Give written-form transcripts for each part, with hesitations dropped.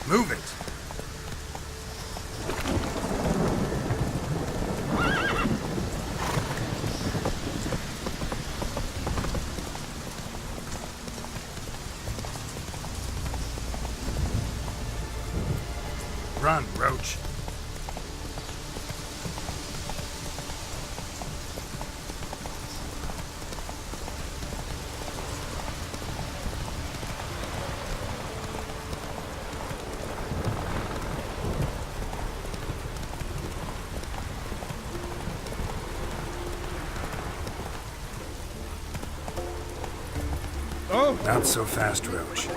Move it! Run, Roach. Oh! Not so fast, Roach.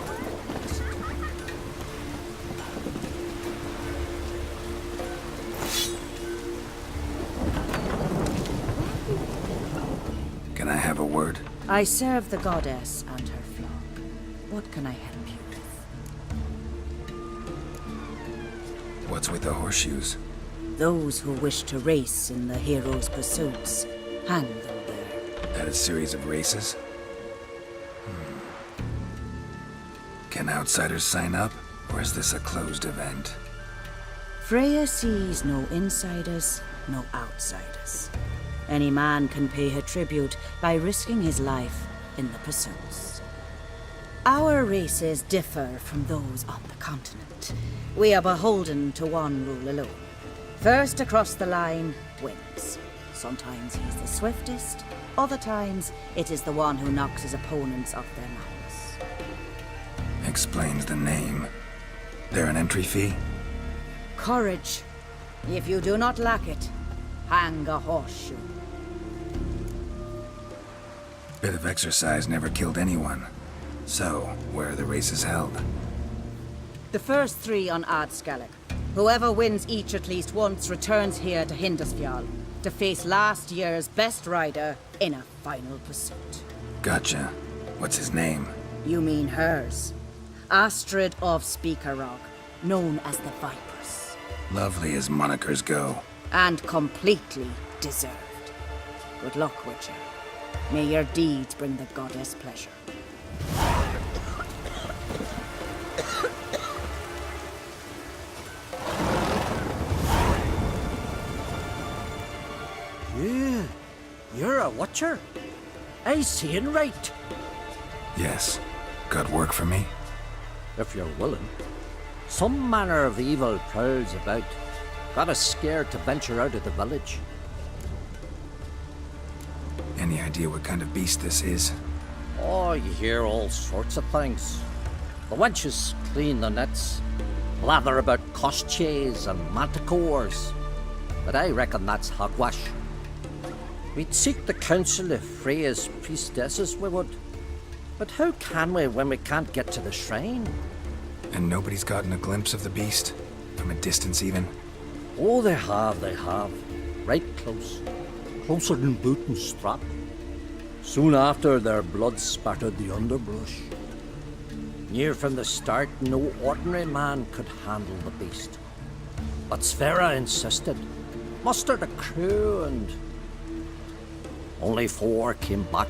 Can I have a word? I serve the goddess and her flock. What can I help you with? What's with the horseshoes? Those who wish to race in the hero's pursuits, hang them there. At a series of races? Can outsiders sign up, or is this a closed event? Freya sees no insiders, no outsiders. Any man can pay her tribute by risking his life in the pursuits. Our races differ from those on the continent. We are beholden to one rule alone. First across the line wins. Sometimes he's the swiftest, other times it is the one who knocks his opponents off their mounts. Explains the name. There an entry fee? Courage. If you do not lack it, hang a horseshoe. Bit of exercise never killed anyone. So, where are the races held? The first 3 on Adscalon. Whoever wins each at least once returns here to Hindisfjall to face last year's best rider in a final pursuit. Gotcha. What's his name? You mean hers. Astrid of Speakerrock, known as the Vipress. Lovely as monikers go. And completely deserved. Good luck, Witcher. May your deeds bring the goddess pleasure. Yeah, you're a watcher. I seeing right. Yes. Got work for me? If you're willing. Some manner of evil prowls about. Got us scared to venture out of the village. Any idea what kind of beast this is? Oh, you hear all sorts of things. The wenches clean the nets, blather about koshchays and manticores. But I reckon that's hogwash. We'd seek the counsel of Freya's priestesses, we would. But how can we when we can't get to the shrine? And nobody's gotten a glimpse of the beast? From a distance even? Oh, they have. Right close. Closer than boot and strap. Soon after, their blood spattered the underbrush. Near from the start, no ordinary man could handle the beast. But Sverre insisted. Mustered a crew and... Only 4 came back.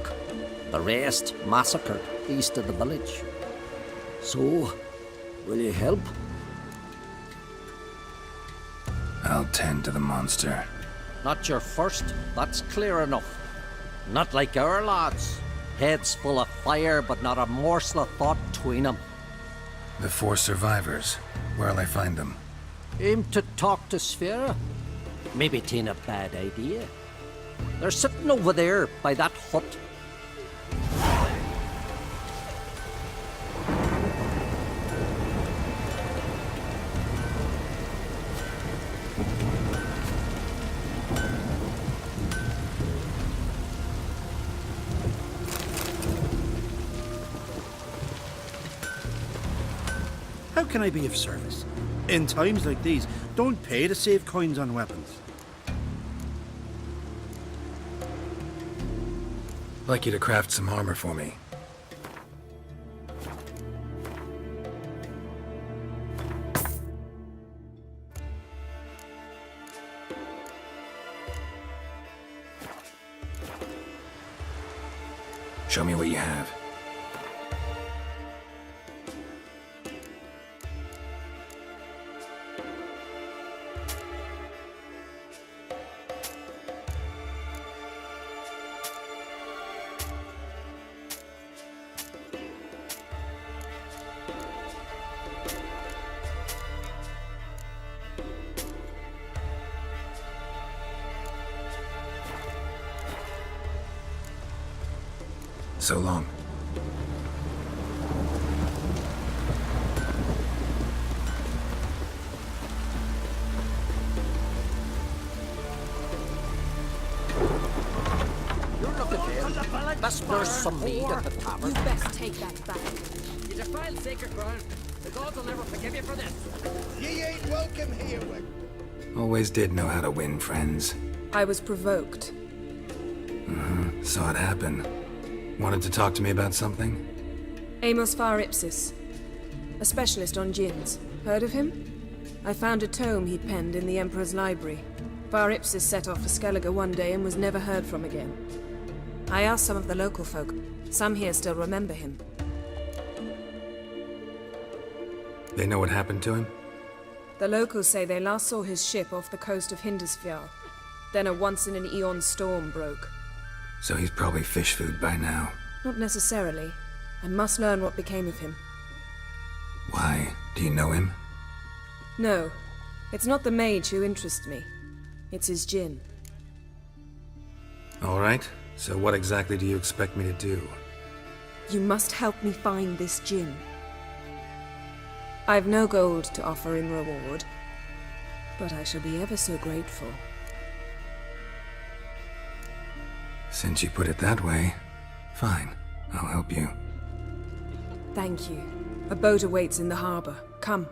The rest massacred east of the village. So, will you help? I'll tend to the monster. Not your first, that's clear enough. Not like our lads. Heads full of fire, but not a morsel of thought between them. The 4 survivors. Where'll I find them? Aim to talk to Sverre? Maybe 'tain't a bad idea. They're sitting over there by that hut. How can I be of service? In times like these, don't pay to save coins on weapons. Like you to craft some armor for me. Show me what you have. So long. You're looking there. That's nurse some meat at the tavern. You best take that back. You defiled sacred ground. The gods will never forgive you for this. Ye ain't welcome here, Always did know how to win friends. I was provoked. Saw it happen. Wanted to talk to me about something? Amos Far Ipsis, a specialist on djinns. Heard of him? I found a tome he'd penned in the Emperor's library. Far Ipsis set off for Skellige one day and was never heard from again. I asked some of the local folk. Some here still remember him. They know what happened to him? The locals say they last saw his ship off the coast of Hindisfjall. Then a once-in-an-eon storm broke. So he's probably fish food by now. Not necessarily. I must learn what became of him. Why? Do you know him? No, it's not the mage who interests me. It's his djinn. All right. So what exactly do you expect me to do? You must help me find this djinn. I've no gold to offer in reward, but I shall be ever so grateful. Since you put it that way, fine. I'll help you. Thank you. A boat awaits in the harbor. Come.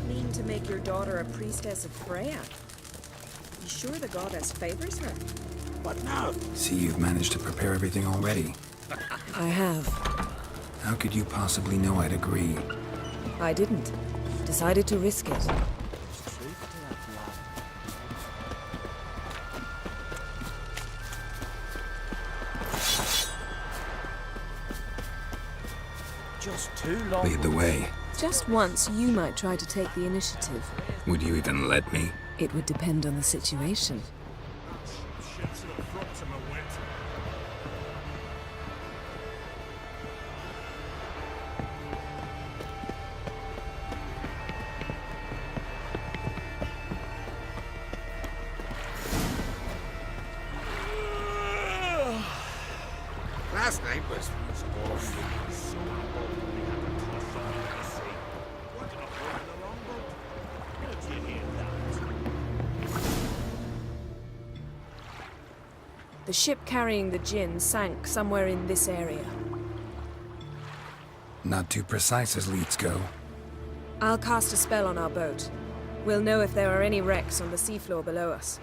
Mean to make your daughter a priestess of Freya? You sure the goddess favors her? What now? See, you've managed to prepare everything already. I have. How could you possibly know I'd agree? I didn't. Decided to risk it. Just too long. Lead the way. Just once, you might try to take the initiative. Would you even let me? It would depend on the situation. Last night was awful. The ship carrying the djinn sank somewhere in this area. Not too precise as leads go. I'll cast a spell on our boat. We'll know if there are any wrecks on the seafloor below us.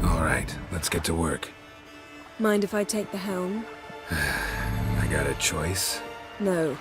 All right, let's get to work. Mind if I take the helm? I got a choice. No.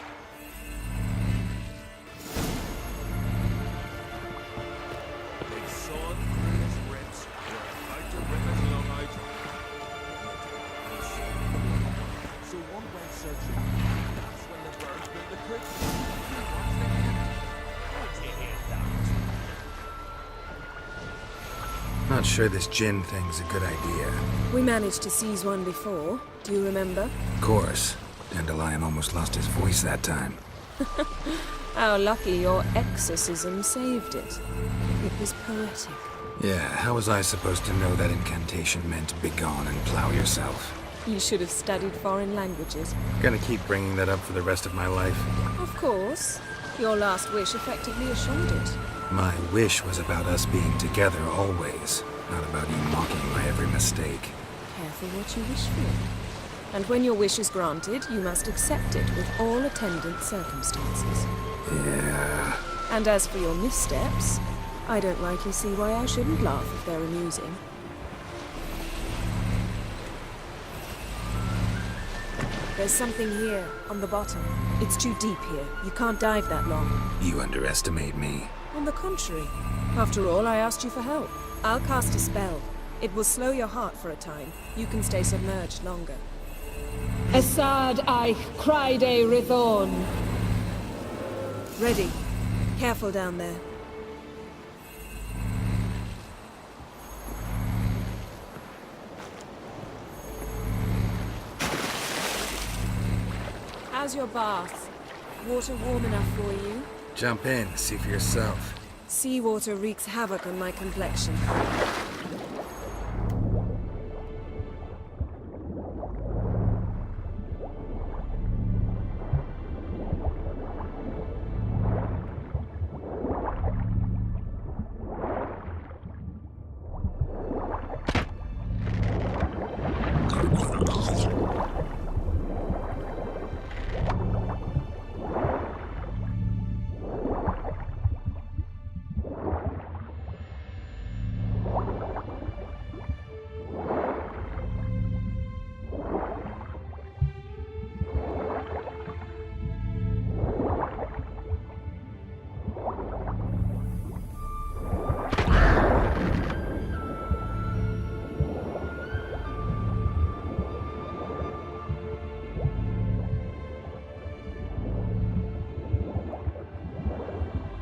Not sure this djinn thing's a good idea. We managed to seize one before. Do you remember? Of course. Dandelion almost lost his voice that time. How lucky your exorcism saved it. It was poetic. Yeah, how was I supposed to know that incantation meant begone and plow yourself? You should have studied foreign languages. Gonna keep bringing that up for the rest of my life. Of course. Your last wish effectively assured it. My wish was about us being together always, not about you mocking my every mistake. Careful what you wish for. And when your wish is granted, you must accept it with all attendant circumstances. Yeah. And as for your missteps, I don't rightly see why I shouldn't laugh if they're amusing. There's something here, on the bottom. It's too deep here. You can't dive that long. You underestimate me. On the contrary. After all, I asked you for help. I'll cast a spell. It will slow your heart for a time. You can stay submerged longer. Esad Eich Cryde Rithorn. Ready. Careful down there. How's your bath? Water warm enough for you? Jump in, see for yourself. Seawater wreaks havoc on my complexion.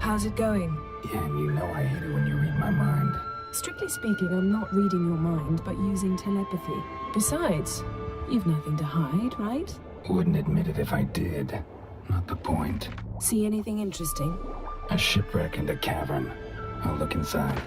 How's it going? Yeah, and you know I hate it when you read my mind. Strictly speaking, I'm not reading your mind, but using telepathy. Besides, you've nothing to hide, right? Wouldn't admit it if I did. Not the point. See anything interesting? A shipwreck and a cavern. I'll look inside.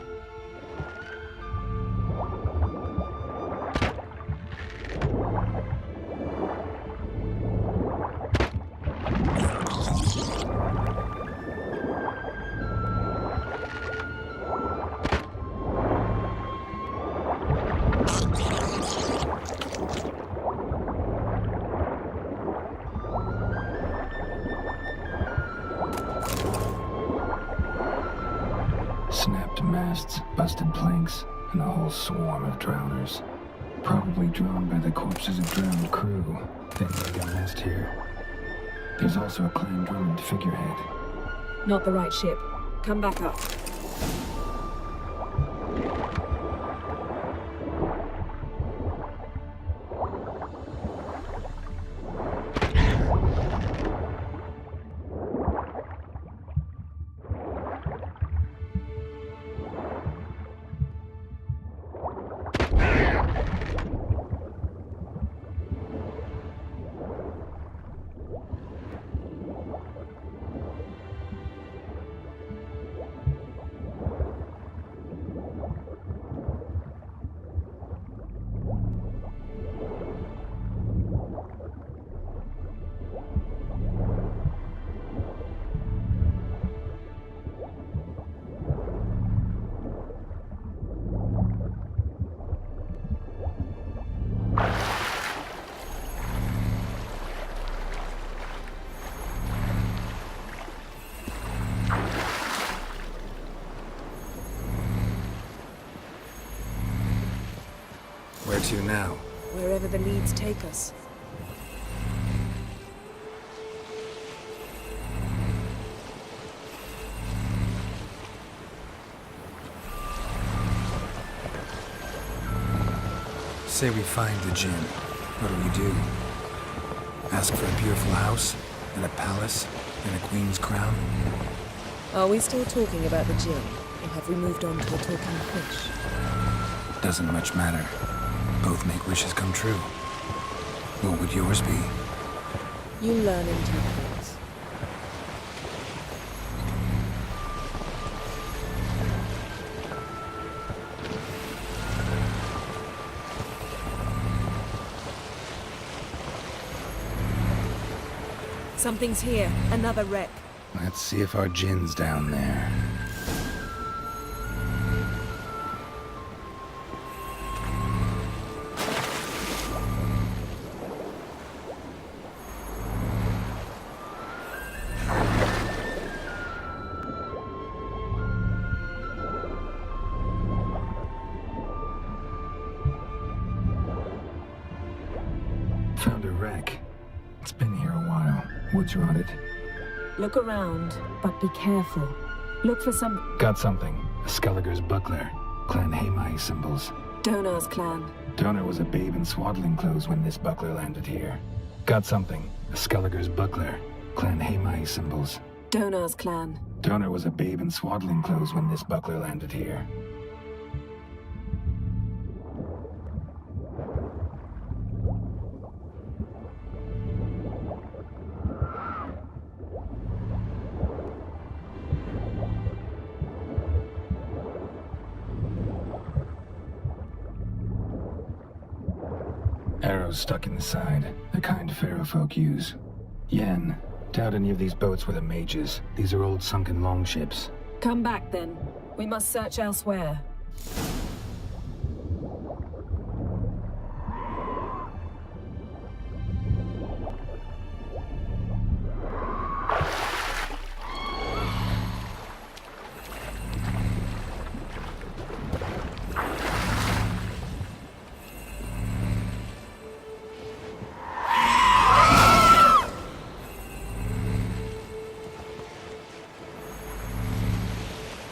Snapped masts, busted planks, and a whole swarm of drowners. Probably drawn by the corpses of drowned crew. Then they got massed here. There's also a clan Drummond figurehead. Not the right ship. Come back up. Where to now? Wherever the leads take us. Say we find the Jinn. What do we do? Ask for a beautiful house, and a palace, and a queen's crown? Are we still talking about the Jinn, or have we moved on to a talking fish? Doesn't much matter. Both make wishes come true. What would yours be? You learn in temperance. Something's here. Another wreck. Let's see if our Jinn's down there. Found a wreck. It's been here a while. Woods rotted. Look around, but be careful. Look for some Got something. A Skelliger's buckler. Clan Haemai symbols. Donar's clan. Donar was a babe in swaddling clothes when this buckler landed here. Got something. A Skelliger's buckler. Clan Haemai symbols. Donar's clan. Donar was a babe in swaddling clothes when this buckler landed here. Arrows stuck in the side, the kind Pharaoh folk use. Yen, doubt any of these boats were the mages. These are old sunken longships. Come back then. We must search elsewhere.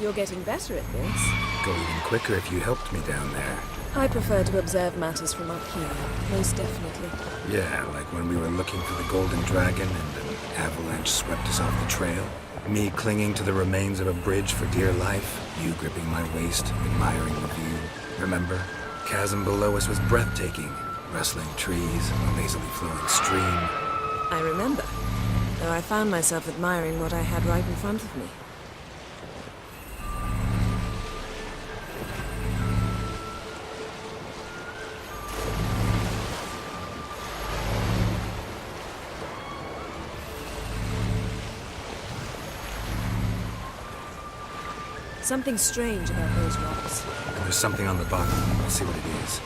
You're getting better at this. Go even quicker if you helped me down there. I prefer to observe matters from up here, most definitely. Yeah, like when we were looking for the Golden Dragon and an avalanche swept us off the trail. Me clinging to the remains of a bridge for dear life, you gripping my waist, admiring the view. Remember? Chasm below us was breathtaking. Rustling trees, a lazily flowing stream. I remember, though I found myself admiring what I had right in front of me. Something strange about those rocks. And there's something on the bottom. I'll see what it is.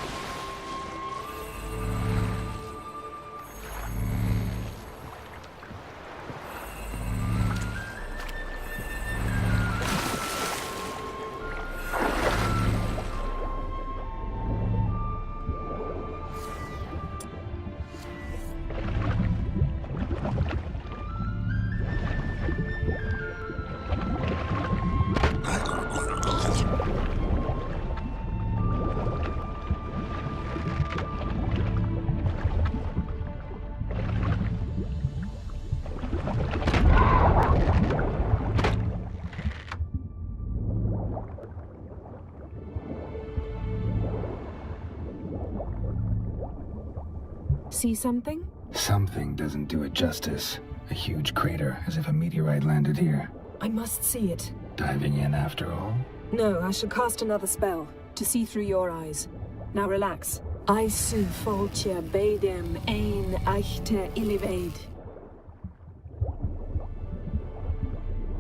See something? Something doesn't do it justice. A huge crater, as if a meteorite landed here. I must see it. Diving in after all? No, I shall cast another spell, to see through your eyes. Now relax. Aisu foltia beidem ein eichte ilivaid.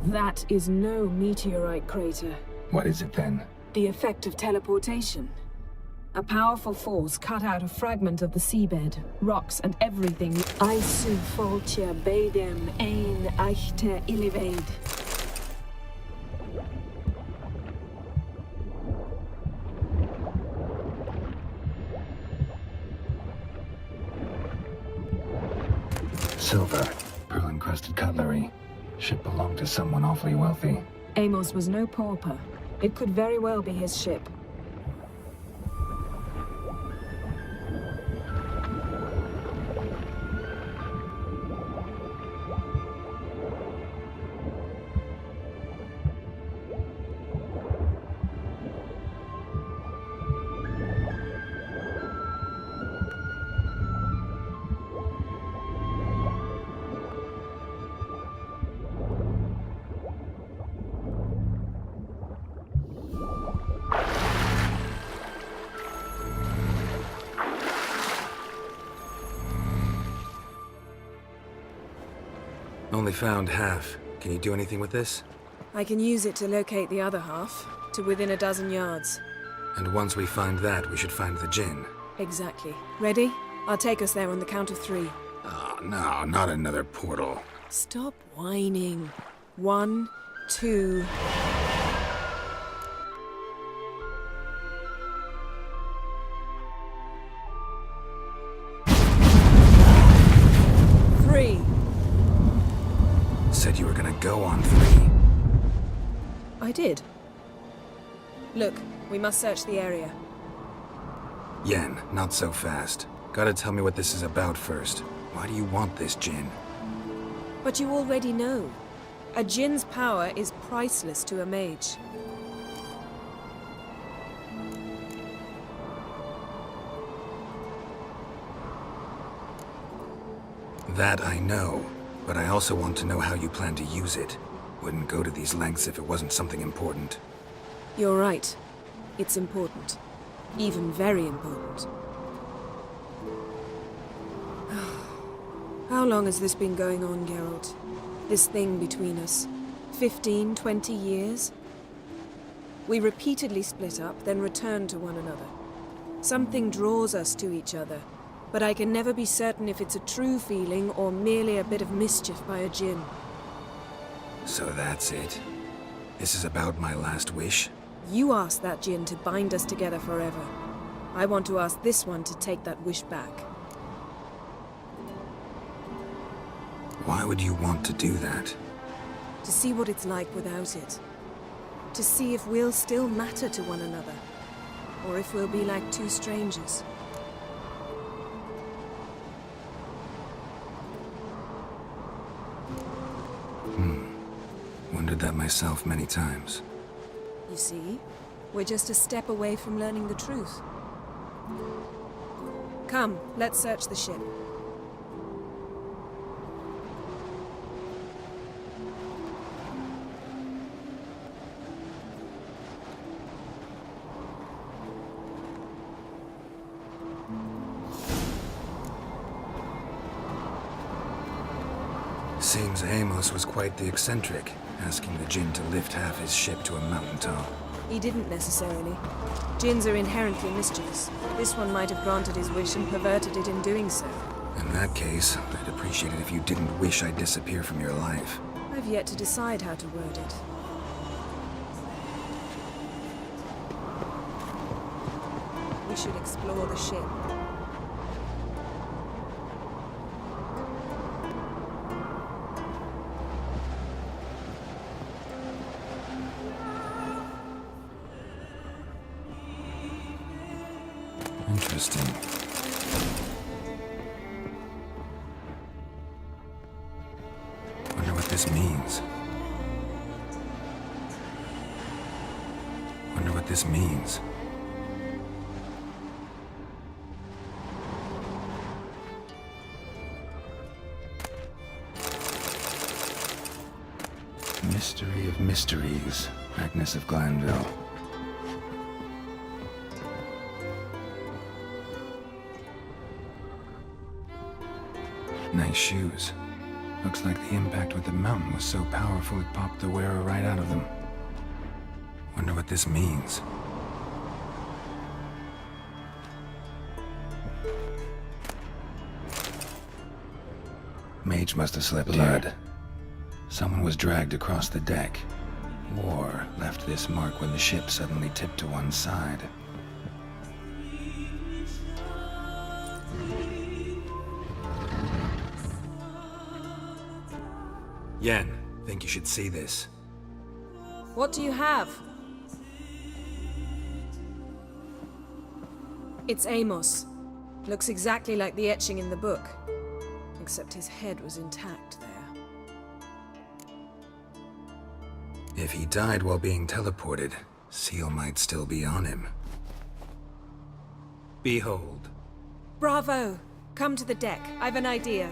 That is no meteorite crater. What is it then? The effect of teleportation. A powerful force cut out a fragment of the seabed, rocks and everything. Aisu foltia beidem ein eichte ilivaid. Silver, pearl-encrusted cutlery. Ship belonged to someone awfully wealthy. Amos was no pauper. It could very well be his ship. Only found half. Can you do anything with this? I can use it to locate the other half, to within a dozen yards. And once we find that, we should find the Jinn. Exactly. Ready? I'll take us there on the count of 3. Oh, no, not another portal. Stop whining. 1, 2... Said you were gonna go on 3. I did. Look, we must search the area. Yen, not so fast. Gotta tell me what this is about first. Why do you want this Jinn? But you already know. A Jinn's power is priceless to a mage. That I know. But I also want to know how you plan to use it. Wouldn't go to these lengths if it wasn't something important. You're right. It's important. Even very important. How long has this been going on, Geralt? This thing between us? 15, 20 years? We repeatedly split up, then return to one another. Something draws us to each other. But I can never be certain if it's a true feeling or merely a bit of mischief by a Jinn. So that's it. This is about my last wish? You asked that Jinn to bind us together forever. I want to ask this one to take that wish back. Why would you want to do that? To see what it's like without it. To see if we'll still matter to one another. Or if we'll be like two strangers. wondered that myself many times. You see? We're just a step away from learning the truth. Come, let's search the ship. Seems Amos was quite the eccentric, asking the Jinn to lift half his ship to a mountaintop. He didn't necessarily. Jinns are inherently mischievous. This one might have granted his wish and perverted it in doing so. In that case, I'd appreciate it if you didn't wish I'd disappear from your life. I've yet to decide how to word it. We should explore the ship. Interesting. Wonder what this means. Wonder what this means. Mystery of mysteries, Agnes of Glanville. Nice shoes. Looks like the impact with the mountain was so powerful it popped the wearer right out of them. Wonder what this means. Mage must have slept blood. Someone was dragged across the deck. Or left this mark when the ship suddenly tipped to one side. Yen, think you should see this. What do you have? It's Amos. Looks exactly like the etching in the book. Except his head was intact there. If he died while being teleported, Seal might still be on him. Behold. Bravo! Come to the deck. I've an idea.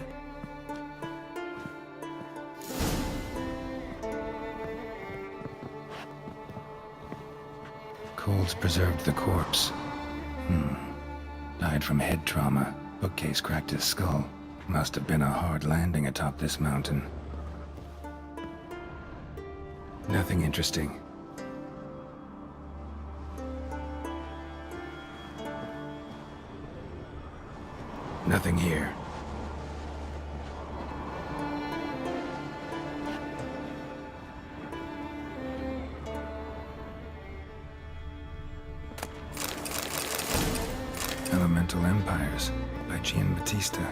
Coles preserved the corpse. Died from head trauma. Bookcase cracked his skull. Must have been a hard landing atop this mountain. Nothing interesting. Nothing here. Elemental Empires by Gian Battista.